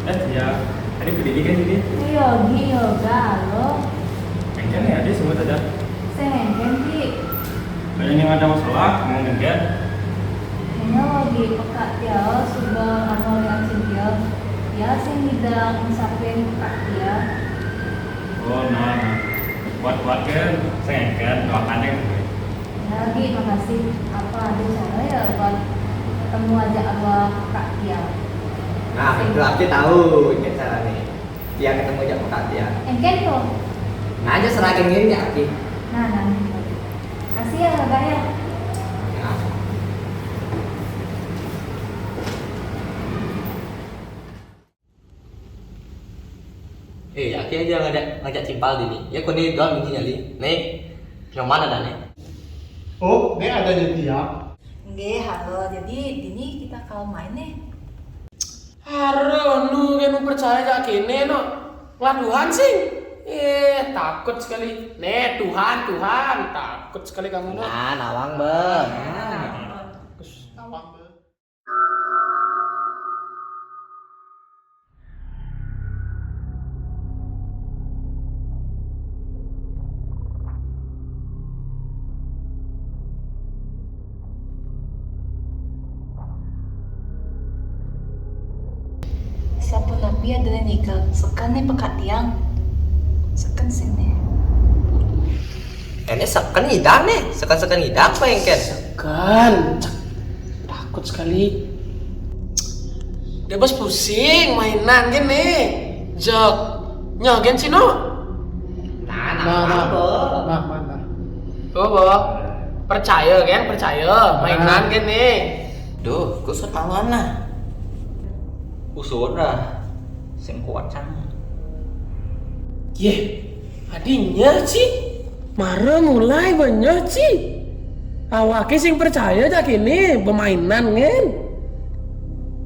Ya, tadi pendidikan ini. Yogi yoga lo. Enggan ya, dia semua ada. Sehingga di Banyak yang ada masalah, ngomong enggan. kayaknya lagi peka dia sudah kamu yang dia ya sih tidak ngusapin peka dia. Oh, nah. Buat kan, saya enggan, doakan ya. Ya lagi makasih apa ada cara ya buat ketemu aja sama peka dia. Nah, berarti tahu ini cara nih. Dia ketemu jam makan dia. Engken tuh. Nah, aja seragam ini ya, Ki. Nah. Kasih ya Kak ya. Nah. Aki aja ngajak cimpal di nih. Ya kau nih doang ini nyali. Nih, yang mana dah nih? Oh, ini adanya dia. Nggih, halo. Jadi ini kita kalau main nih. Haro, nu kan percaya gak kene no. Laduhan sih. Takut sekali. Tuhan, takut sekali kamu no. Nah, nawang bang. Sampun nabi ada nikah. Sekan nih pekat tiang. Sekan sini. Ini sekan hidang nih, sekan hidang apa yang ken? Kan, takut sekali. Dia bos pusing mainan gini. Jok, nyogen sih no. Nah, mana? Oh, boh. Percaya kan, percaya mainan gini. Duh, kusut awan lah. Kusut dah. Sing kuat sang. Ye, adinya sih. Mara mulai banyak sih. Awake sing percaya tak kini bermainan kan.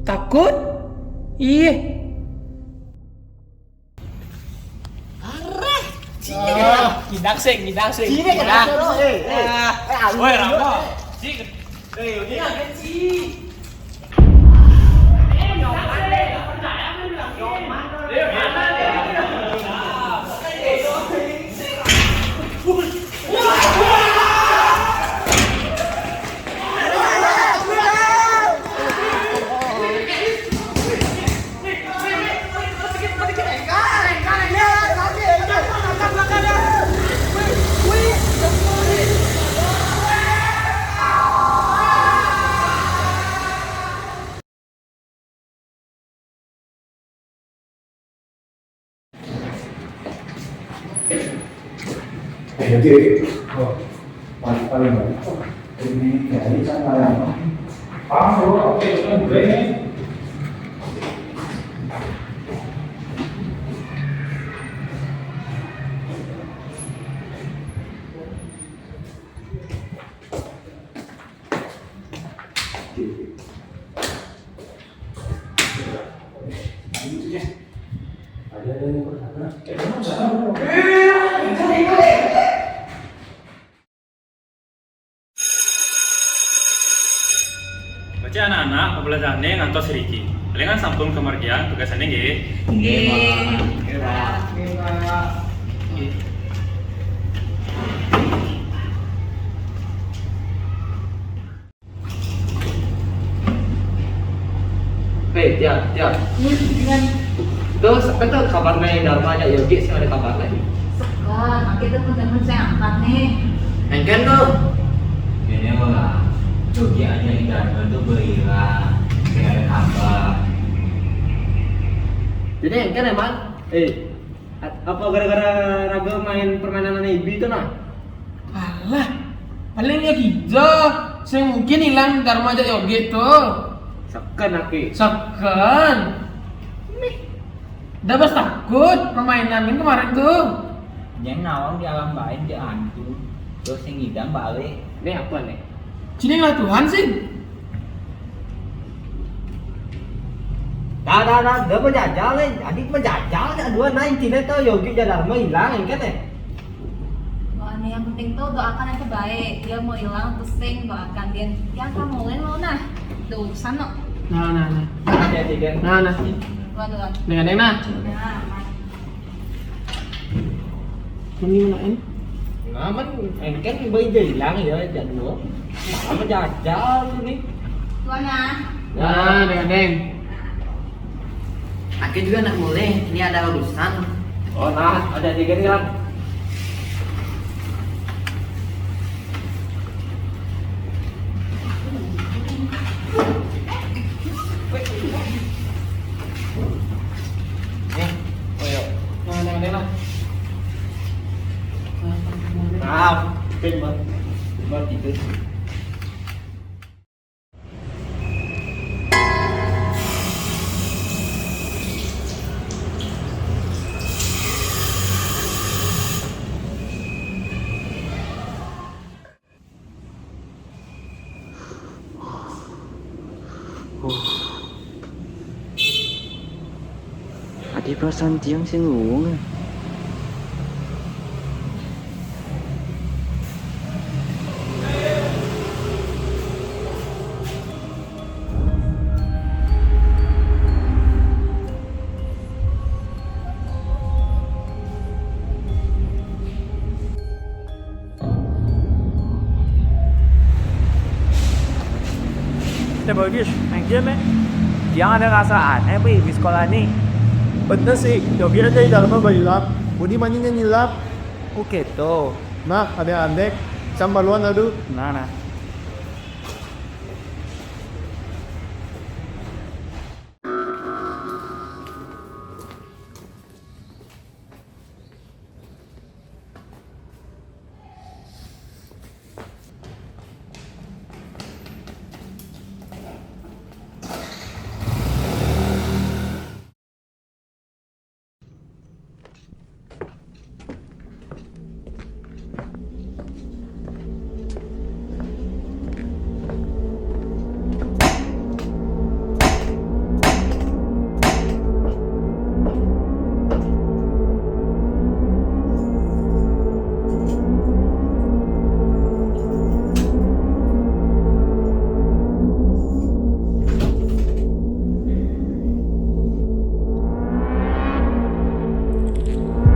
Takut? Iya. Ngidang sih. Ngidang. Woi, Rama. Jadi, paling baik ini dari sana yang oke, itu kan gue ini. Ada yang berkata, kamu sana. Baca anak-anak pembelajarannya ngantos Riki. Kalian kan sampun kemargian tugasannya nggih. Hei, Tia. Terus, betul kabarnya Dharma aja Yogi sih ada kabar lagi. Sekan, kita teman-teman saya angkat nih. Engken tuh. Kayaknya malah Jogi aja di Dharma tuh berhilang, tidak ada kabar. Jadi engken emang. Apa gara-gara Raga main permainan Ibi itu nah? Alah, palingnya gitu. Saya mungkin hilang Dharma aja Yogi tuh. Sekan aki. Sekan. Udah bos takut permainan ini kemarin tuh. Yang nawang di alam lain dia hantu, terus yang ngidam balik. Ini apa nih? Cini lah Tuhan sih. Dah, dia menjajal nih. Adik menjajal nih. Dua naik tidak tahu Yogi dan Dharma hilang engken nih. Doanya yang penting tuh doakan yang terbaik. Dia mau hilang pusing doakan dia. Yang kamu lo nah. Udah urusan no. Nah. Nah. Nah. Duluan. Dengan enak. Nah, aman. Menimunain. Nah, man, kan bây giờ lang ya jangan dulu. Sama jajal nih. Duluan ya. Nah, dengan Neng. Aku juga nak boleh, ini ada urusan. Oh, nah, ada tiga nih kan. Nah, dengan enak. Nah, pin banget. Buat itu. Ada perasaan tiang sengung. Bagus, main game Jangan ada rasa aneh di sekolah ni. Bener sih, Yogi aja di dalamnya bayi lap. Budi mandinya nyilap. Oke tu. Nah, ada andek. Sambaluan aduh. Nah.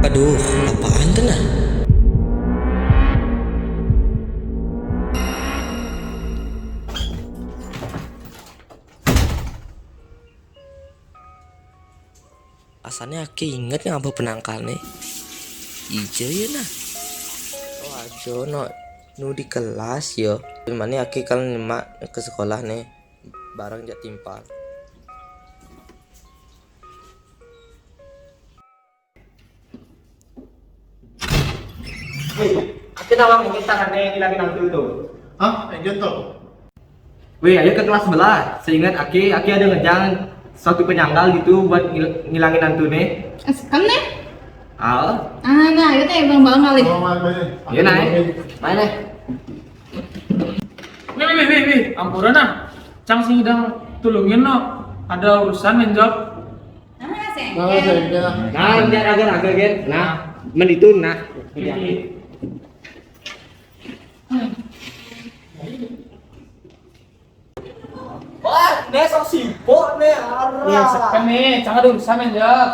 Aduh, apaan tuh nah? Asalnya aku inget yang apa penangkal nih. Ijo ya nah. Oh ajo no nu di kelas yo. Gimana aku kalau nyemak ke sekolah nih barang jak timpal. Aku nawang mungkin tangannya yang lagi nanti itu. Hah? Yang tuh. Wih, ayo ke kelas sebelah. Seingat Aki ada ngejang suatu penyanggal gitu buat ngilangin hantu nih. Kamu nih? Al, Nah, itu teh bang kali. Oh, main. iya naik. Main nih. Wih, ampuran ah. Cang sing sedang tulungin no. Ada urusan menjawab. Nah, sih. Nah, saya. Nah, biar agak kan. Nah, menitun nah. Wah, nih sok sibuk nih. Iya, sekan nih. Cang ada urusan menjawab.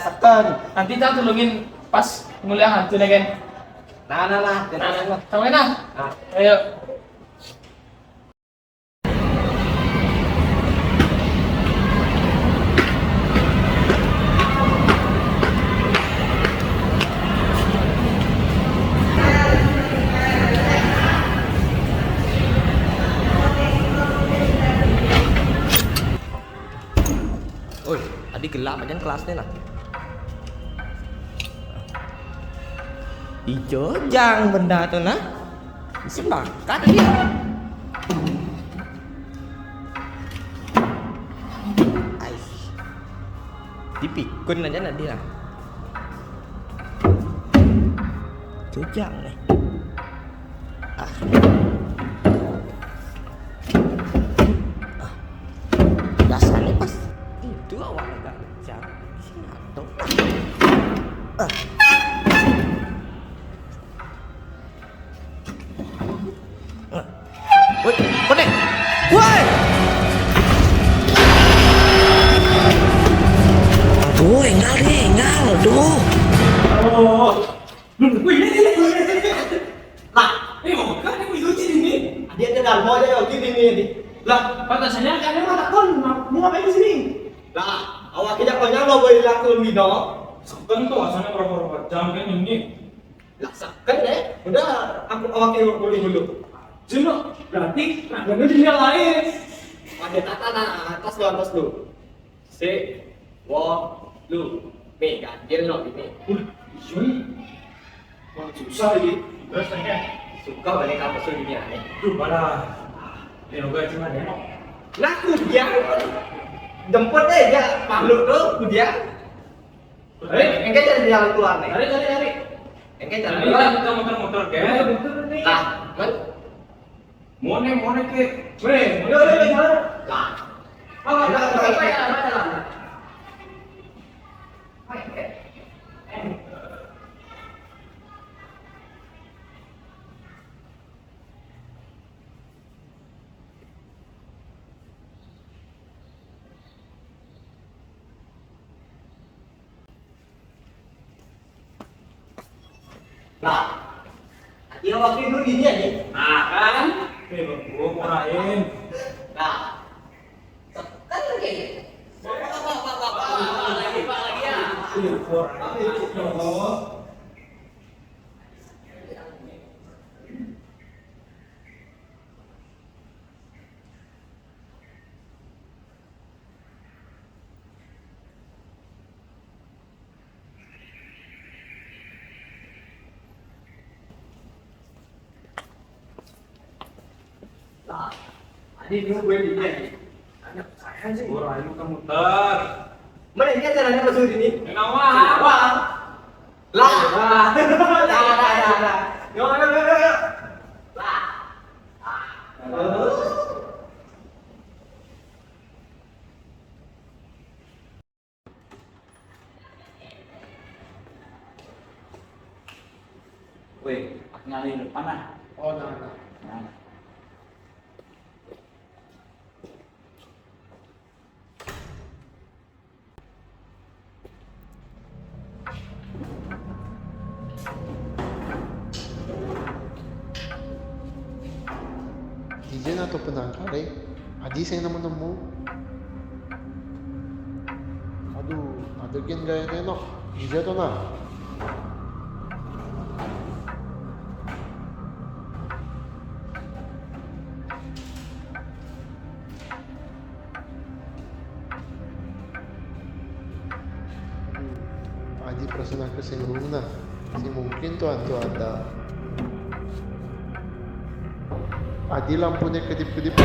Sekan. Nanti cang tulungin pas nguliah hantu deh kan. Nah. Sama enak. Nah. Ayo. Oi, tadi gelap aja kelasnya lah. Ijo jang benda tuh nah. Sepakat dia. Ais. Dipikun aja nanti lah. Jujang nih. Dasarnya pas itu awalnya gak kejar. Sini atau woi, konek. Woi. ini mah takon, mau ngapain di sini? Lah, awak kita konyol lo boleh lakukan Wino. Sekan tuh asalnya berapa jam kan ini. Lah, kan udah aku awak yang boleh dulu. Juno, berarti nak bener dunia lain. Ada tata atas lu. Se, wo, lu, me ganjil no ini. Wah, susah lagi. Terus kan, Suka balik apa sih ini aneh. duh malah. Ini juga cuma demo. Nah, kudian. Jemput aja makhluk tuh kudian. Engke cari jalan keluar nih. Cari. Engke cari. Ini lah kita muter-muter ke. Lah, men. Mone ke. Yo. Lah. Lah, dia waktu itu ini aja. Nah kan, gua murahin. Nah, kan lagi. Pak lagi ya. Nah, ini gue di sini. Saya sih murahin muter-muter. Mana ini caranya masuk sini? Kenapa? Wah. Lah. Yo. Lah. Weh, nyalain depan ah. Oh, nah. Diyan atau penangkal Adi saya nemu. Aduh, ada gen gaya nenok. Diyan to na. Adi perasaan aku singgung na. Kasi mungkin to ada. Adi lampunya kedip-kedip.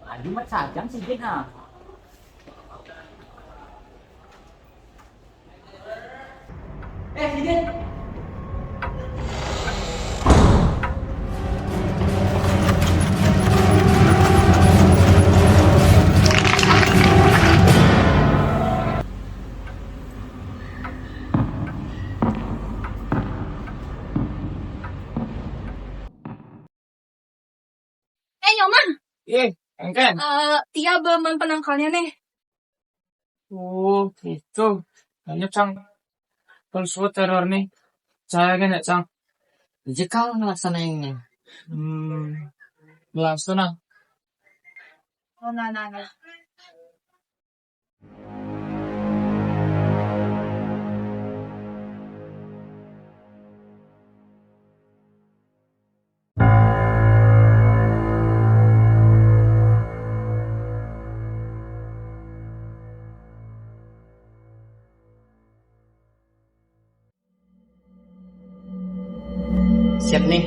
Adi mat sajang sih Jena. Sijen. Nyoman, Engken. Tia belum penangkalnya nih. Oh, gitu. Hanya cang. Kalau teror nih. Saya kan cang. Jika kau ngelaksanainnya. Langsung ah. Oh, nah. Siap nih.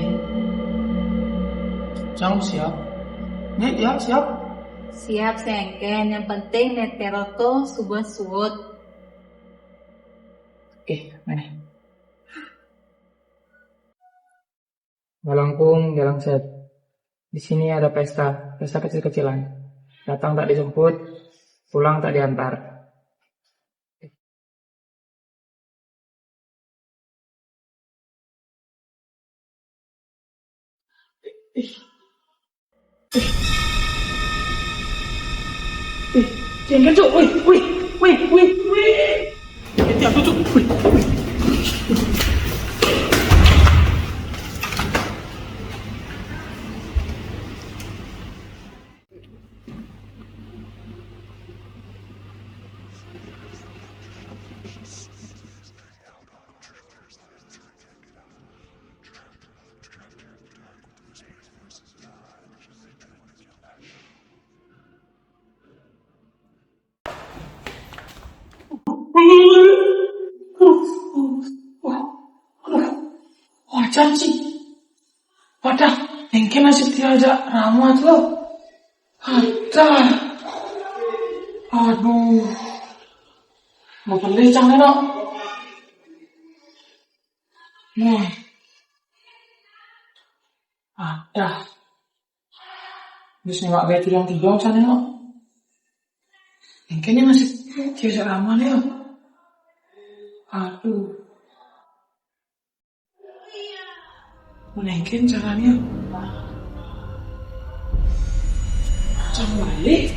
Cang siap. Ya, siap. Siap, Sengken. Yang penting netero tuh subah suut. Oke, mana? Galangkung, galang set. Di sini ada pesta kecil-kecilan. Datang tak dijemput, pulang tak diantar. Jangan cok, wih. aduh tuh. Wih. Wajar sih. Wadah, mungkin masih diajak ramuan tuh. Ada. Aduh. Mau beli canggih no. Ada. Bisa nggak betul yang tiga sana no. Mungkin masih diajak ramuan ya. Aduh. Mungkin caranya macam balik.